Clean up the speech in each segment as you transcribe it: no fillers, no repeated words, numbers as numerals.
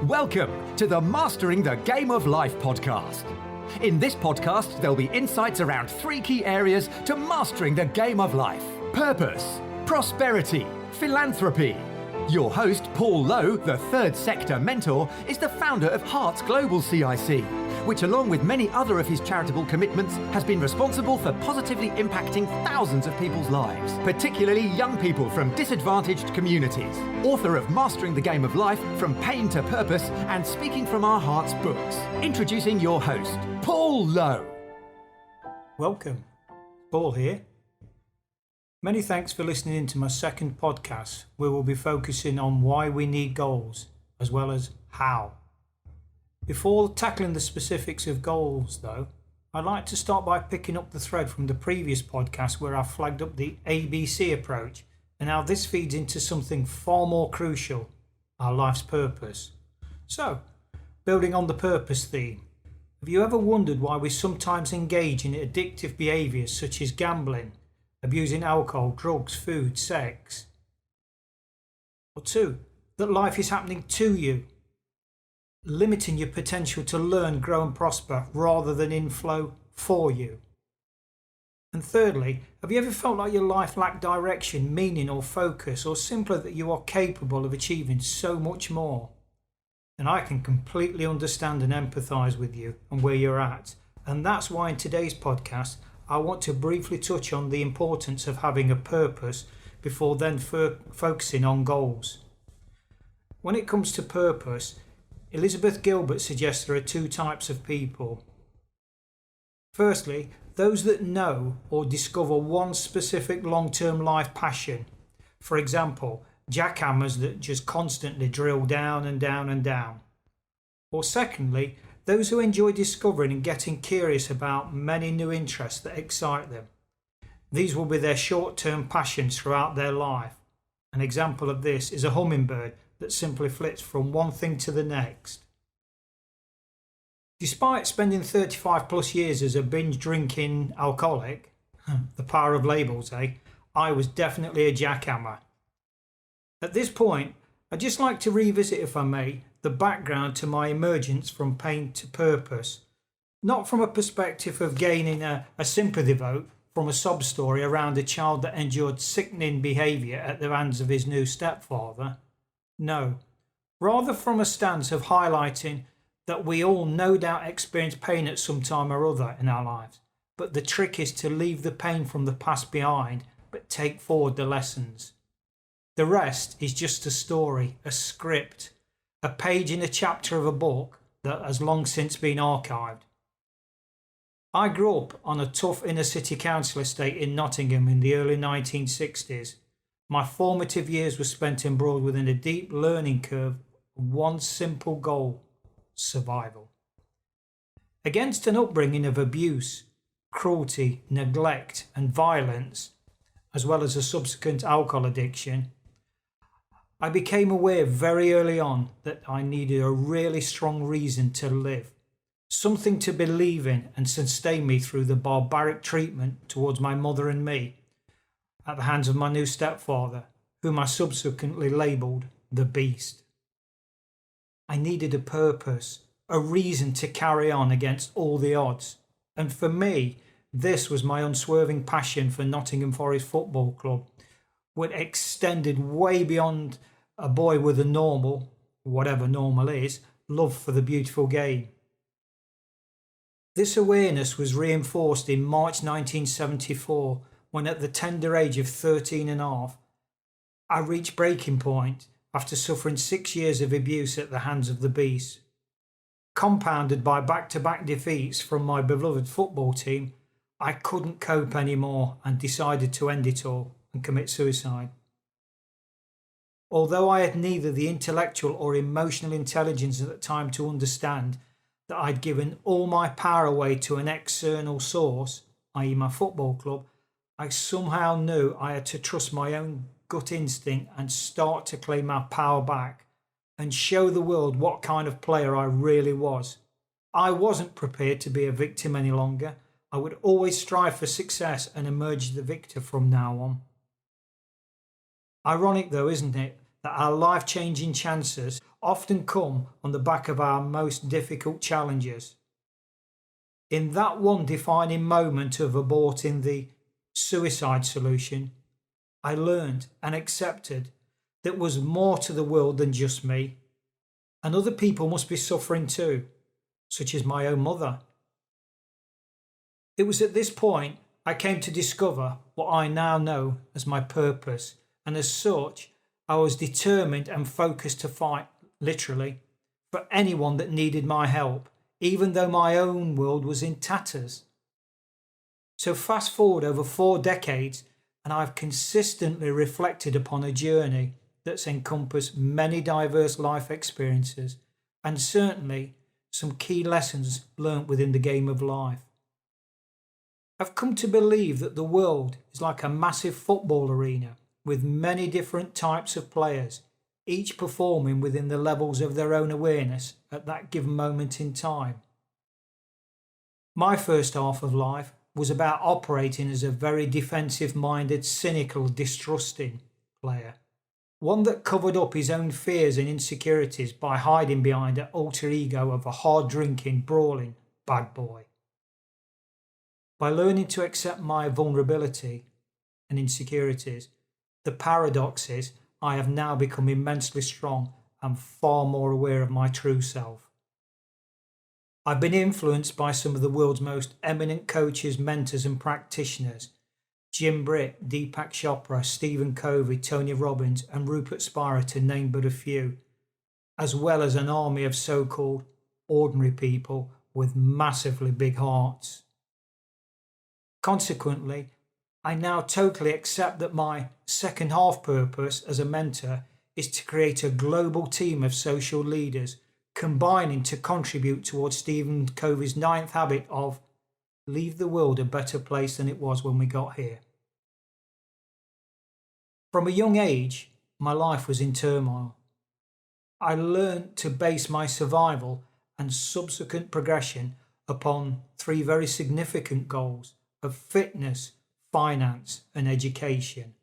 Welcome to the Mastering the Game of Life podcast. In this podcast, there'll be insights around 3 key areas to mastering the game of life: purpose, prosperity, philanthropy. Your host, Paul Lowe, the third sector mentor, is the founder of Hearts Global CIC, which along with many other of his charitable commitments has been responsible for positively impacting thousands of people's lives, particularly young people from disadvantaged communities. Author of Mastering the Game of Life, From Pain to Purpose, and Speaking from Our Hearts books. Introducing your host, Paul Lowe. Welcome, Paul here. Many thanks for listening in to my second podcast, where we'll be focusing on why we need goals, as well as how. Before tackling the specifics of goals, though, I'd like to start by picking up the thread from the previous podcast where I flagged up the ABC approach and how this feeds into something far more crucial, our life's purpose. So, building on the purpose theme, have you ever wondered why we sometimes engage in addictive behaviours such as gambling, abusing alcohol, drugs, food, sex? Or 2, that life is happening to you, limiting your potential to learn, grow and prosper rather than inflow for you. And thirdly, have you ever felt like your life lacked direction, meaning or focus, or simply that you are capable of achieving so much more? And I can completely understand and empathise with you and where you're at. And that's why in today's podcast I want to briefly touch on the importance of having a purpose before then focusing on goals. When it comes to purpose, Elizabeth Gilbert suggests there are 2 types of people. Firstly, those that know or discover one specific long-term life passion. For example, jackhammers that just constantly drill down and down and down. Or secondly, those who enjoy discovering and getting curious about many new interests that excite them. These will be their short-term passions throughout their life. An example of this is a hummingbird that simply flits from one thing to the next. Despite spending 35 plus years as a binge drinking alcoholic, the power of labels, I was definitely a jackhammer. At this point, I'd just like to revisit, if I may, the background to my emergence from pain to purpose, not from a perspective of gaining a sympathy vote from a sob story around a child that endured sickening behaviour at the hands of his new stepfather. No, rather from a stance of highlighting that we all no doubt experience pain at some time or other in our lives, but the trick is to leave the pain from the past behind, but take forward the lessons. The rest is just a story, a script, a page in a chapter of a book that has long since been archived. I grew up on a tough inner city council estate in Nottingham in the early 1960s. My formative years were spent embroiled within a deep learning curve of one simple goal: survival. Against an upbringing of abuse, cruelty, neglect and violence, as well as a subsequent alcohol addiction, I became aware very early on that I needed a really strong reason to live, something to believe in and sustain me through the barbaric treatment towards my mother and me at the hands of my new stepfather, whom I subsequently labelled the Beast. I needed a purpose, a reason to carry on against all the odds, and for me, this was my unswerving passion for Nottingham Forest Football Club, which extended way beyond a boy with a normal, whatever normal is, love for the beautiful game. This awareness was reinforced in March 1974 when at the tender age of 13 and a half, I reached breaking point after suffering 6 years of abuse at the hands of the Beast. Compounded by back-to-back defeats from my beloved football team, I couldn't cope anymore and decided to end it all and commit suicide. Although I had neither the intellectual or emotional intelligence at the time to understand that I'd given all my power away to an external source, i.e. my football club, I somehow knew I had to trust my own gut instinct and start to claim my power back and show the world what kind of player I really was. I wasn't prepared to be a victim any longer. I would always strive for success and emerge the victor from now on. Ironic though, isn't it, that our life-changing chances often come on the back of our most difficult challenges. In that one defining moment of aborting the suicide solution, I learned and accepted there was more to the world than just me, and other people must be suffering too, such as my own mother. It was at this point I came to discover what I now know as my purpose, and as such, I was determined and focused to fight, literally, for anyone that needed my help, even though my own world was in tatters. So fast forward over 4 decades, and I've consistently reflected upon a journey that's encompassed many diverse life experiences, and certainly some key lessons learnt within the game of life. I've come to believe that the world is like a massive football arena with many different types of players, each performing within the levels of their own awareness at that given moment in time. My first half of life was about operating as a very defensive-minded, cynical, distrusting player, one that covered up his own fears and insecurities by hiding behind an alter ego of a hard-drinking, brawling bad boy. By learning to accept my vulnerability and insecurities, the paradox is I have now become immensely strong and far more aware of my true self. I've been influenced by some of the world's most eminent coaches, mentors and practitioners, Jim Britt, Deepak Chopra, Stephen Covey, Tony Robbins and Rupert Spira, to name but a few, as well as an army of so-called ordinary people with massively big hearts. Consequently, I now totally accept that my second half purpose as a mentor is to create a global team of social leaders combining to contribute towards Stephen Covey's 9th habit of leave the world a better place than it was when we got here. From a young age, my life was in turmoil. I learned to base my survival and subsequent progression upon 3 very significant goals of fitness, finance and education.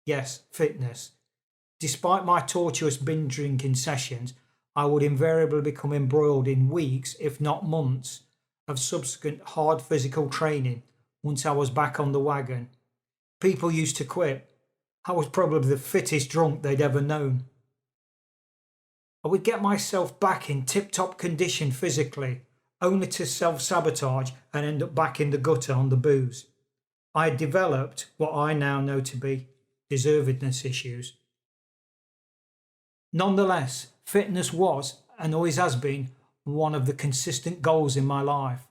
Yes, fitness. Despite my tortuous binge drinking sessions, I would invariably become embroiled in weeks, if not months, of subsequent hard physical training once I was back on the wagon. People used to quip. I was probably the fittest drunk they'd ever known. I would get myself back in tip-top condition physically, only to self-sabotage and end up back in the gutter on the booze. I had developed what I now know to be deservedness issues. Nonetheless, fitness was, and always has been, one of the consistent goals in my life.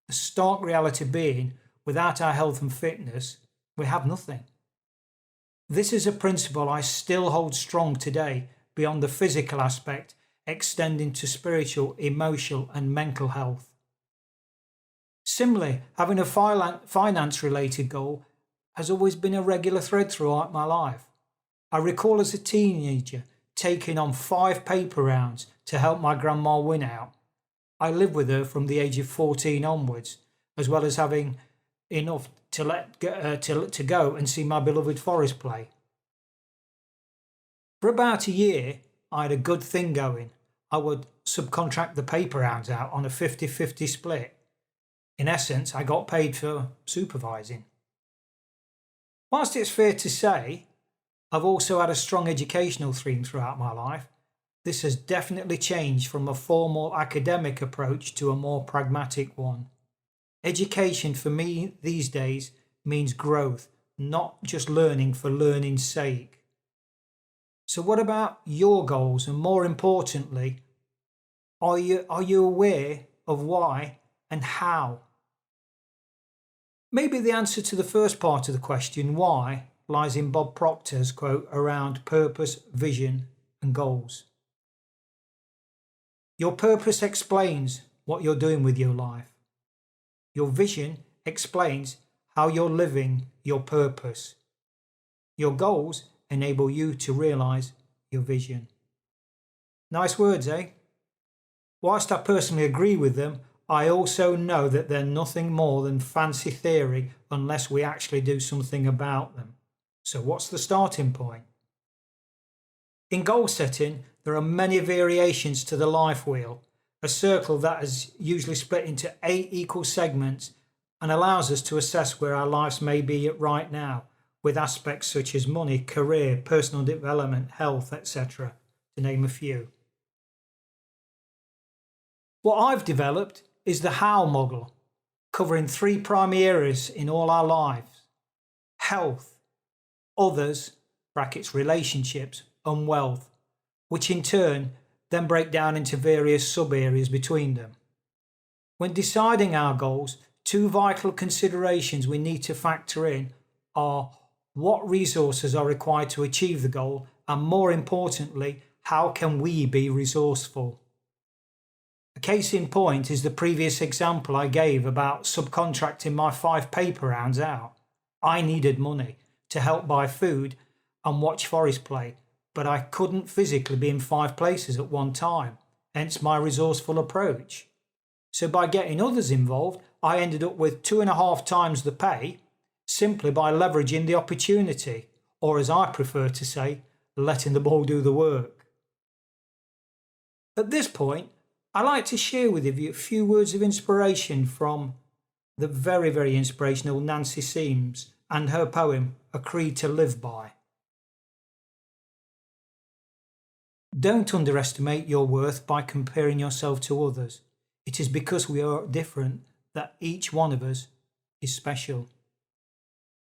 The stark reality being, without our health and fitness, we have nothing. This is a principle I still hold strong today, beyond the physical aspect, extending to spiritual, emotional and mental health. Similarly, having a finance-related goal has always been a regular thread throughout my life. I recall as a teenager taking on 5 paper rounds to help my grandma win out. I lived with her from the age of 14 onwards, as well as having enough to go and see my beloved Forest play. For about a year, I had a good thing going. I would subcontract the paper rounds out on a 50-50 split. In essence, I got paid for supervising. Whilst it's fair to say, I've also had a strong educational theme throughout my life. This has definitely changed from a formal academic approach to a more pragmatic one. Education for me these days means growth, not just learning for learning's sake. So what about your goals? And more importantly, are you aware of why and how? Maybe the answer to the first part of the question, why, lies in Bob Proctor's quote around purpose, vision and goals. Your purpose explains what you're doing with your life. Your vision explains how you're living your purpose. Your goals enable you to realise your vision. Nice words, eh? Whilst I personally agree with them, I also know that they're nothing more than fancy theory unless we actually do something about them. So what's the starting point? In goal setting, there are many variations to the life wheel, a circle that is usually split into 8 equal segments and allows us to assess where our lives may be at right now, with aspects such as money, career, personal development, health, etc., to name a few. What I've developed is the H.O.W. model, covering 3 primary areas in all our lives: health, others, brackets relationships, and wealth, which in turn then break down into various sub-areas between them. When deciding our goals, 2 vital considerations we need to factor in are what resources are required to achieve the goal, and more importantly, how can we be resourceful? A case in point is the previous example I gave about subcontracting my 5 paper rounds out. I needed money to help buy food and watch Forest play, but I couldn't physically be in 5 places at one time, hence my resourceful approach. So by getting others involved, I ended up with 2.5 times the pay, simply by leveraging the opportunity, or as I prefer to say, letting the ball do the work. At this point, I'd like to share with you a few words of inspiration from the very, very inspirational Nancy Seams and her poem, A Creed to Live By. Don't underestimate your worth by comparing yourself to others. It is because we are different that each one of us is special.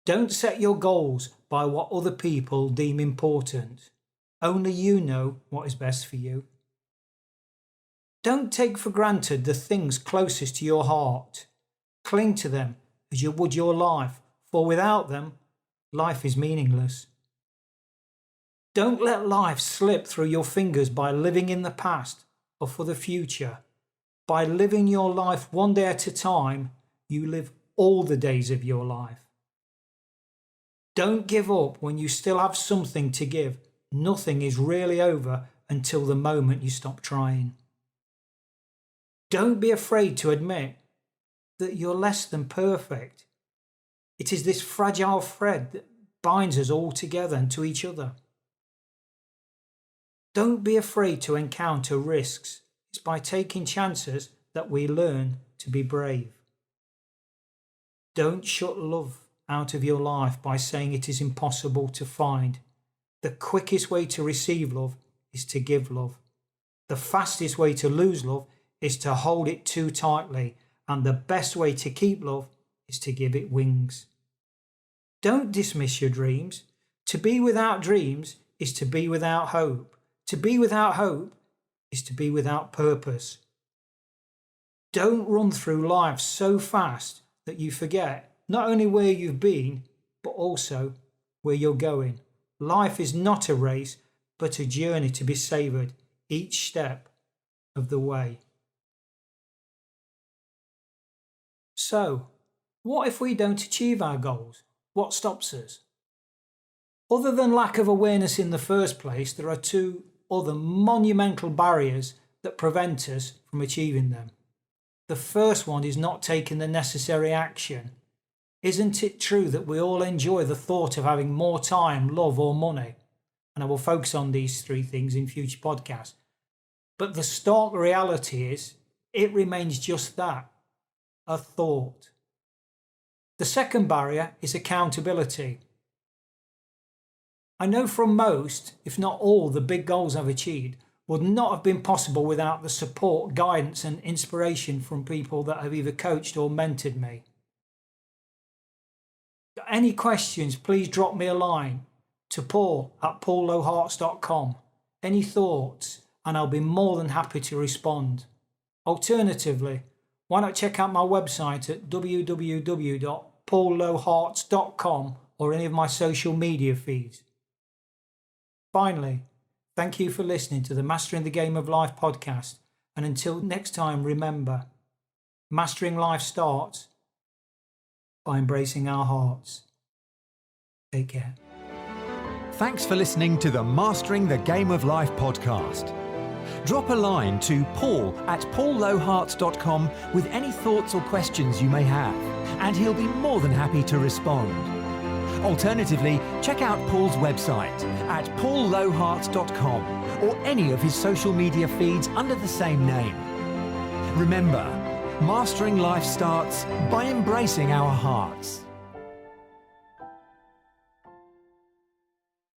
Don't set your goals by what other people deem important. Only you know what is best for you. Don't take for granted the things closest to your heart. Cling to them as you would your life, for without them, life is meaningless. Don't let life slip through your fingers by living in the past or for the future. By living your life one day at a time, you live all the days of your life. Don't give up when you still have something to give. Nothing is really over until the moment you stop trying. Don't be afraid to admit that you're less than perfect. It is this fragile thread that binds us all together and to each other. Don't be afraid to encounter risks. It's by taking chances that we learn to be brave. Don't shut love out of your life by saying it is impossible to find. The quickest way to receive love is to give love. The fastest way to lose love is to hold it too tightly, and the best way to keep love is to give it wings. Don't dismiss your dreams. To be without dreams is to be without hope. To be without hope is to be without purpose. Don't run through life so fast that you forget not only where you've been, but also where you're going. Life is not a race, but a journey to be savoured each step of the way. So, what if we don't achieve our goals? What stops us? Other than lack of awareness in the first place, there are 2 other monumental barriers that prevent us from achieving them. The first one is not taking the necessary action. Isn't it true that we all enjoy the thought of having more time, love, or money? And I will focus on these 3 things in future podcasts. But the stark reality is, it remains just that, a thought. The second barrier is accountability. I know from most, if not all, the big goals I've achieved would not have been possible without the support, guidance, and inspiration from people that have either coached or mentored me. Any questions, please drop me a line to paul@paullowehearts.com. Any thoughts, and I'll be more than happy to respond. Alternatively, why not check out my website at www.paullowehearts.com or any of my social media feeds. Finally, thank you for listening to the Mastering the Game of Life podcast, and until next time, remember, mastering life starts by embracing our hearts. Take care. Thanks for listening to the Mastering the Game of Life podcast. Drop a line to paul@paullowehearts.com with any thoughts or questions you may have, and he'll be more than happy to respond. Alternatively, check out Paul's website at paullowheart.com or any of his social media feeds under the same name. Remember, mastering life starts by embracing our hearts.